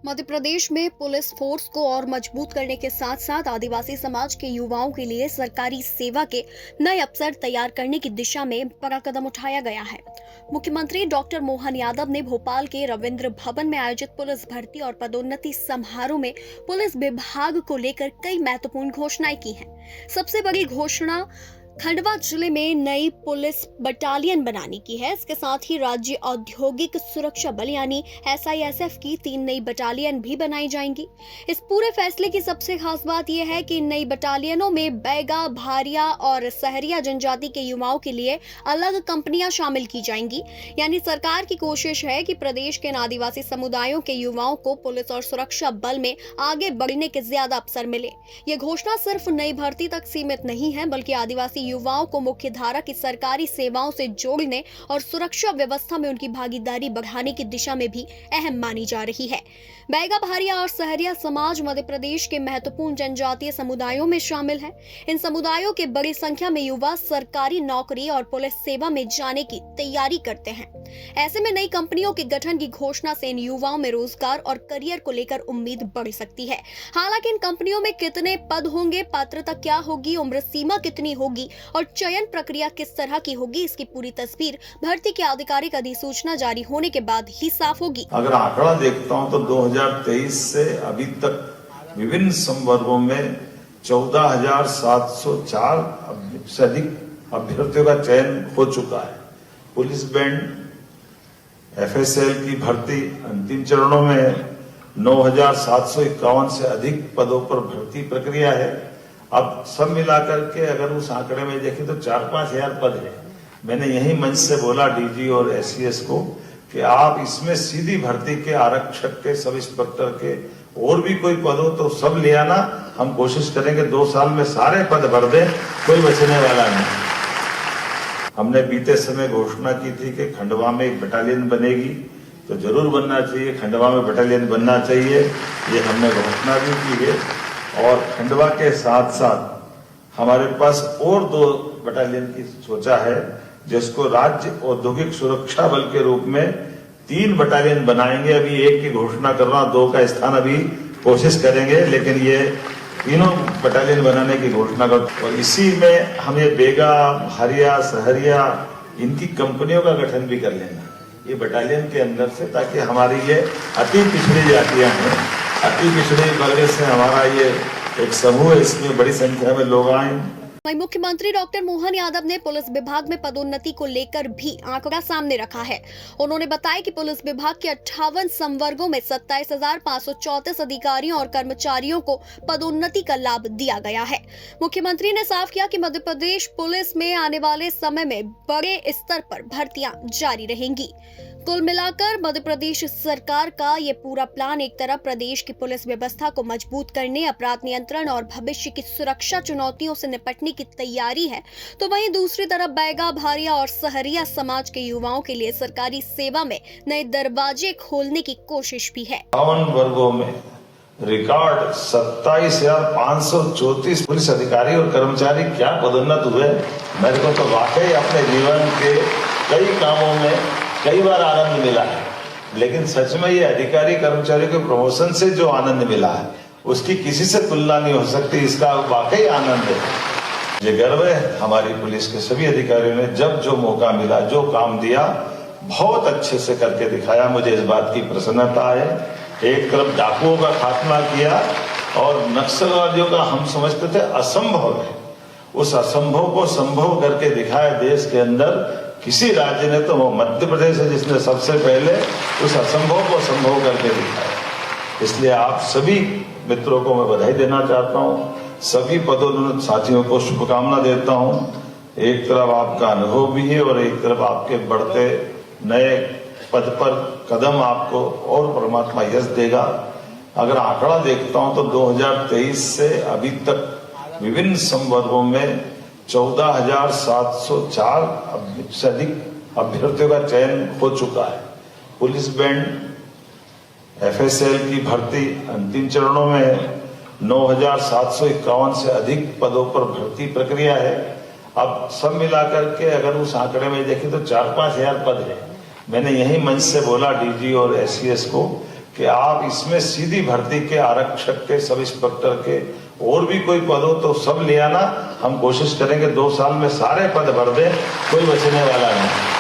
मध्य प्रदेश में police force को और मजबूत करने के साथ साथ आदिवासी समाज के युवाओं के लिए सरकारी सेवा के नए अवसर तैयार करने की दिशा में बड़ा कदम उठाया गया है। मुख्यमंत्री डॉक्टर मोहन यादव ने भोपाल के रविंद्र भवन में आयोजित पुलिस भर्ती और पदोन्नति समारोह में पुलिस विभाग को लेकर कई महत्वपूर्ण घोषणाएं की हैं। सबसे बड़ी घोषणा खंडवा जिले में नई पुलिस बटालियन बनाने की है। इसके साथ ही राज्य औद्योगिक सुरक्षा बल यानी SISF की 3 नई बटालियन भी बनाई जाएंगी। इस पूरे फैसले की सबसे खास बात यह है कि इन नई बटालियनों में बैगा, भारिया और सहरिया जनजाति के युवाओं के लिए अलग कंपनियां शामिल की जाएंगी। यानी सरकार की कोशिश है कि प्रदेश के आदिवासी समुदायों के युवाओं को पुलिस और सुरक्षा बल में आगे बढ़ने के ज्यादा अवसर मिले। ये घोषणा सिर्फ नई भर्ती तक सीमित नहीं है, बल्कि आदिवासी युवाओं को मुख्य धारा की सरकारी सेवाओं से जोड़ने और सुरक्षा व्यवस्था में उनकी भागीदारी बढ़ाने की दिशा में भी अहम मानी जा रही है। बैगा, भारिया और सहरिया समाज मध्य प्रदेश के महत्वपूर्ण जनजातीय समुदायों में शामिल है। इन समुदायों के बड़ी संख्या में युवा सरकारी नौकरी और पुलिस सेवा में जाने की तैयारी करते हैं। ऐसे में नई कंपनियों के गठन की घोषणा से इन युवाओं में रोजगार और करियर को लेकर उम्मीद बढ़ सकती है। हालांकि इन कंपनियों में कितने पद होंगे, पात्रता क्या होगी, उम्र सीमा कितनी होगी और चयन प्रक्रिया किस तरह की होगी, इसकी पूरी तस्वीर भर्ती की आधिकारिक अधिसूचना जारी होने के बाद ही साफ होगी। अगर आंकड़ा देखता हूं तो 2023 से अभी तक विभिन्न संवर्गों में 14,704 से अधिक अभ्यर्थियों का चयन हो चुका है। पुलिस बैंड FSL की भर्ती अंतिम चरणों में 9,751 से अधिक पदों पर भर्ती प्रक्रिया है। अब सब मिलाकर के अगर उस आंकड़े में देखें तो 4-5 हजार पद है। मैंने यही मंच से बोला DG और SCS को कि आप इसमें सीधी भर्ती के, आरक्षक के, सब इंस्पेक्टर के और भी कोई पद हो तो सब ले आना। हम कोशिश करेंगे 2 साल में सारे पद भर दें, कोई बचने वाला नहीं। हमने बीते समय घोषणा की थी कि खंडवा में एक बटालियन बनेगी, तो जरूर बनना चाहिए। खंडवा में बटालियन बनना चाहिए, ये हमने घोषणा भी की है। और खंडवा के साथ साथ हमारे पास और 2 बटालियन की सोचा है, जिसको राज्य औद्योगिक सुरक्षा बल के रूप में 3 बटालियन बनाएंगे। अभी 1 की घोषणा कर रहा हूं, 2 का स्थान अभी कोशिश करेंगे, लेकिन ये तीनों बटालियन बनाने की घोषणा कर। और इसी में हम ये बेगा, भारिया, सहरिया इनकी कंपनियों का गठन भी कर लेना ये बटालियन के अंदर से, ताकि हमारी ये अति पिछड़ी जातियां हैं, अति पिछड़े वर्ग से हमारा ये एक समूह है, इसमें बड़ी संख्या में लोग आए। वहीं मुख्यमंत्री डॉक्टर मोहन यादव ने पुलिस विभाग में पदोन्नति को लेकर भी आंकड़ा सामने रखा है। उन्होंने बताया कि पुलिस विभाग के 58 संवर्गों में 27,534 अधिकारियों और कर्मचारियों को पदोन्नति का लाभ दिया गया है। मुख्यमंत्री ने साफ किया कि मध्य प्रदेश पुलिस में आने वाले समय में बड़े स्तर पर भर्तियां जारी रहेंगी। कुल मिलाकर मध्य प्रदेश सरकार का ये पूरा प्लान एक तरफ प्रदेश की पुलिस व्यवस्था को मजबूत करने, अपराध नियंत्रण और भविष्य की सुरक्षा चुनौतियों से निपटने की तैयारी है, तो वहीं दूसरी तरफ बैगा, भारिया और सहरिया समाज के युवाओं के लिए सरकारी सेवा में नए दरवाजे खोलने की कोशिश भी है। 52 वर्गों में रिकॉर्ड 27,534 पुलिस अधिकारी और कर्मचारी क्या पदोन्नत हुए। मेरे को तो वाकई अपने जीवन के कई कामों में कई बार आनंद मिला है, लेकिन सच में ये अधिकारी कर्मचारियों के प्रमोशन से जो आनंद मिला है उसकी किसी से तुलना नहीं हो सकती। इसका वाकई आनंद है। ये गर्व है हमारी पुलिस के सभी अधिकारियों ने, जब जो मौका मिला, जो काम दिया, बहुत अच्छे से करके दिखाया। मुझे इस बात की प्रसन्नता है। एक तरफ डाकुओं का खात्मा किया और नक्सलवादियों का हम समझते थे असंभव है, उस असंभव को संभव करके दिखाया देश के अंदर। किसी राज्य ने, तो वो मध्य प्रदेश है जिसने सबसे पहले उस असंभव को संभव करके दिखाया। इसलिए आप सभी मित्रों को मैं बधाई देना चाहता हूं, सभी पदोन्नत साथियों को शुभकामना देता हूं। एक तरफ आपका अनुभव भी है और एक तरफ आपके बढ़ते नए पद पर कदम आपको और परमात्मा यश देगा। अगर आंकड़ा देखता हूं तो 2023 से अभी तक विभिन्न संवर्गों में 14,704 से अधिक अभ्यर्थियों का चयन हो चुका है। पुलिस बैंड FSL की भर्ती अंतिम चरणों में 9,751 से अधिक पदों पर भर्ती प्रक्रिया है। अब सब मिलाकर के अगर उस आंकड़े में देखें तो 4-5 हजार पद है। मैंने यही मंच से बोला DG और SCS को कि आप इसमें सीधी भर्ती के, आरक्षक के, सब इंस्पेक्टर के, और भी कोई पद हो तो सब ले आना। हम कोशिश करेंगे 2 साल में सारे पद भर दें, कोई बचने वाला नहीं।